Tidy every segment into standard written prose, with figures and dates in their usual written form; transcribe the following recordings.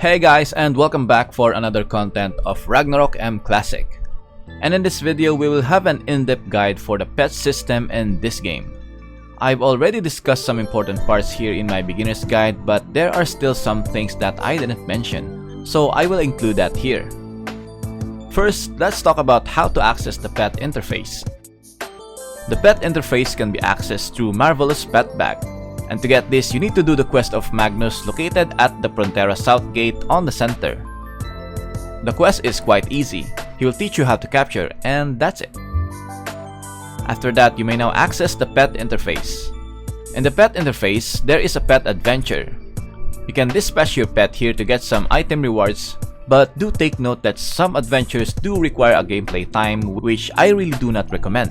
Hey guys, and welcome back for another content of Ragnarok M Classic. And in this video, we will have an in-depth guide for the pet system in this game. I've already discussed some important parts here in my beginner's guide, but there are still some things that I didn't mention, so I will include that here. First, let's talk about how to access the pet interface. The pet interface can be accessed through Marvelous Pet Bag. And to get this, you need to do the quest of Magnus located at the Frontera South Gate on the center. The quest is quite easy. He will teach you how to capture, and that's it. After that, you may now access the pet interface. In the pet interface, there is a pet adventure. You can dispatch your pet here to get some item rewards, but do take note that some adventures do require a gameplay time, which I really do not recommend.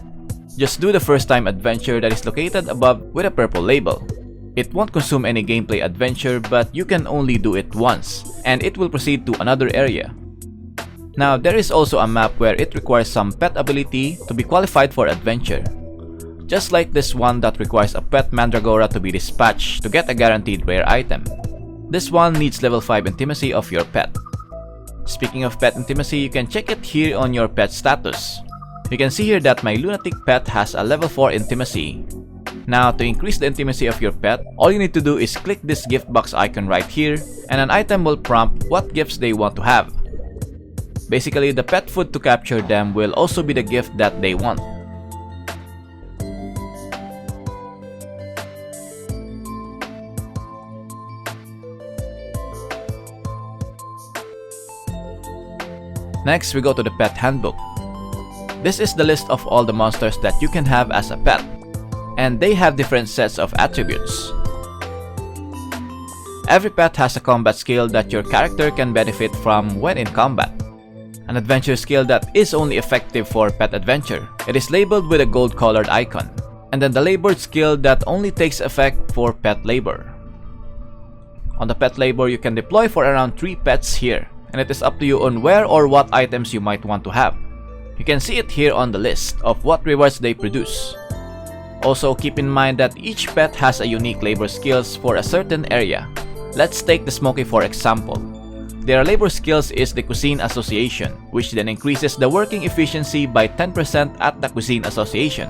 Just do the first time adventure that is located above with a purple label. It won't consume any gameplay adventure, but you can only do it once, and it will proceed to another area. Now, there is also a map where it requires some pet ability to be qualified for adventure. Just like this one that requires a pet mandragora to be dispatched to get a guaranteed rare item. This one needs level 5 intimacy of your pet. Speaking of pet intimacy, you can check it here on your pet status. You can see here that my lunatic pet has a level 4 intimacy. Now, to increase the intimacy of your pet, all you need to do is click this gift box icon right here, and an item will prompt what gifts they want to have. Basically, the pet food to capture them will also be the gift that they want. Next, we go to the pet handbook. This is the list of all the monsters that you can have as a pet, and they have different sets of attributes. Every pet has a combat skill that your character can benefit from when in combat. An adventure skill that is only effective for pet adventure. It is labeled with a gold colored icon. And then the labored skill that only takes effect for pet labor. On the pet labor, you can deploy for around 3 pets here, and it is up to you on where or what items you might want to have. You can see it here on the list of what rewards they produce. Also, keep in mind that each pet has a unique labor skills for a certain area. Let's take the Smoky for example. Their labor skills is the Cuisine Association, which then increases the working efficiency by 10% at the Cuisine Association.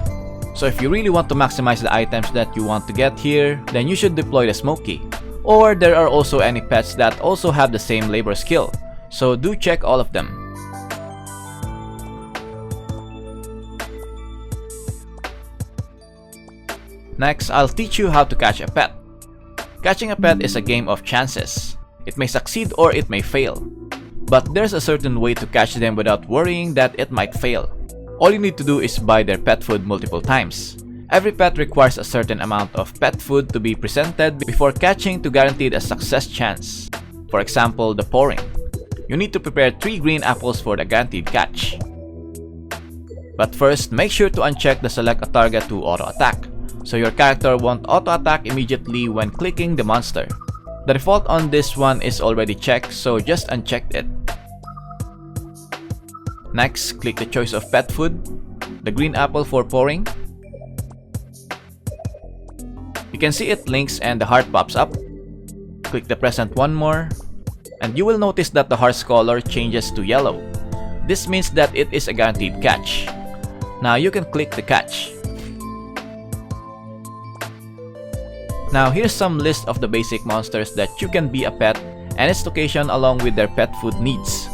So if you really want to maximize the items that you want to get here, then you should deploy the Smoky. Or there are also any pets that also have the same labor skill, so do check all of them. Next, I'll teach you how to catch a pet. Catching a pet is a game of chances. It may succeed or it may fail. But there's a certain way to catch them without worrying that it might fail. All you need to do is buy their pet food multiple times. Every pet requires a certain amount of pet food to be presented before catching to guarantee a success chance. For example, the pouring. You need to prepare 3 green apples for the guaranteed catch. But first, make sure to uncheck the select a target to auto attack, so your character won't auto attack immediately when clicking the monster. The default on this one is already checked, so just uncheck it. Next, click the choice of pet food, the green apple for pouring. You can see it links and the heart pops up. Click the present one more, and you will notice that the heart's color changes to yellow. This means that it is a guaranteed catch. Now you can click the catch. Now here's some list of the basic monsters that you can be a pet and its location along with their pet food needs.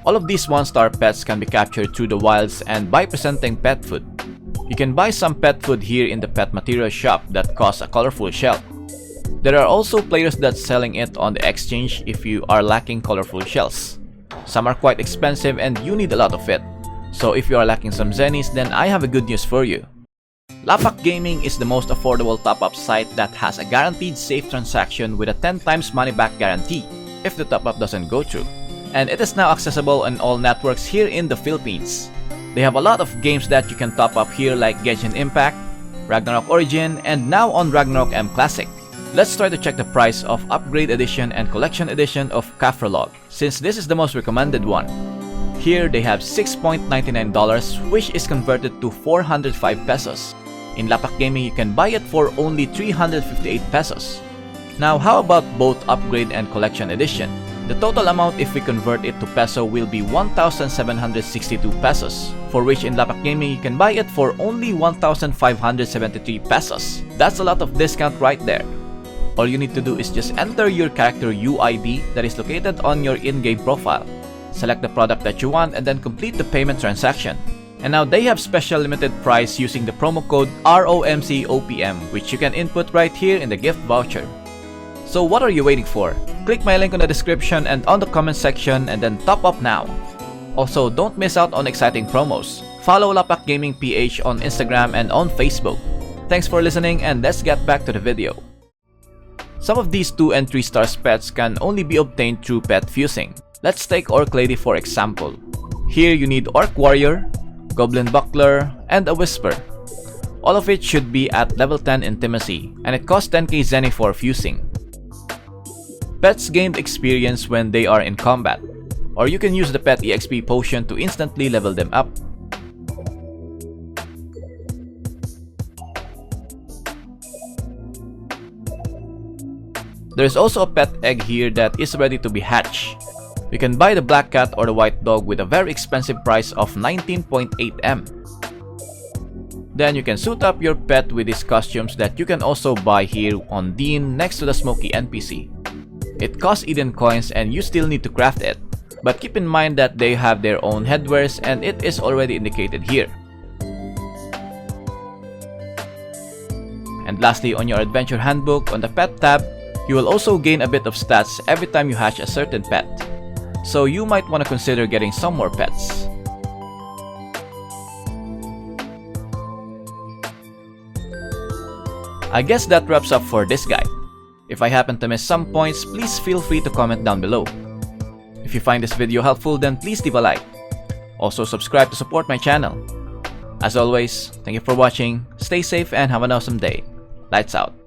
All of these 1-star pets can be captured through the wilds and by presenting pet food. You can buy some pet food here in the pet material shop that costs a colorful shell. There are also players that's selling it on the exchange if you are lacking colorful shells. Some are quite expensive and you need a lot of it. So if you are lacking some zennies, then I have a good news for you. Lapakgaming is the most affordable top-up site that has a guaranteed safe transaction with a 10 times money back guarantee if the top-up doesn't go through. And it is now accessible on all networks here in the Philippines. They have a lot of games that you can top up here like Genshin Impact, Ragnarok Origin, and now on Ragnarok M Classic. Let's try to check the price of Upgrade Edition and Collection Edition of Kafrolog, since this is the most recommended one. Here they have $6.99, which is converted to 405 pesos. In Lapakgaming, you can buy it for only 358 pesos. Now, how about both Upgrade and Collection Edition? The total amount if we convert it to peso will be 1,762 pesos, for which in Lapakgaming you can buy it for only 1,573 pesos. That's a lot of discount right there. All you need to do is just enter your character UID that is located on your in-game profile. Select the product that you want and then complete the payment transaction. And now they have special limited price using the promo code ROMCOPM, which you can input right here in the gift voucher. So what are you waiting for? Click my link on the description and on the comment section and then top up now. Also, don't miss out on exciting promos. Follow Lapakgaming PH on Instagram and on Facebook. Thanks for listening and let's get back to the video. Some of these 2 and 3 star pets can only be obtained through pet fusing. Let's take Orc Lady for example. Here you need Orc Warrior, Goblin Buckler, and a Whisper. All of it should be at level 10 Intimacy, and it costs 10k Zenny for fusing. Pets gained experience when they are in combat, or you can use the pet EXP potion to instantly level them up. There is also a pet egg here that is ready to be hatched. You can buy the black cat or the white dog with a very expensive price of 19.8M. Then you can suit up your pet with these costumes that you can also buy here on Dean next to the Smoky NPC. It costs Eden coins and you still need to craft it, but keep in mind that they have their own headwears and it is already indicated here. And lastly, on your adventure handbook on the pet tab, you will also gain a bit of stats every time you hatch a certain pet. So you might want to consider getting some more pets. I guess that wraps up for this guide. If I happen to miss some points, please feel free to comment down below. If you find this video helpful, then please leave a like. Also subscribe to support my channel. As always, thank you for watching, stay safe and have an awesome day. Lights out.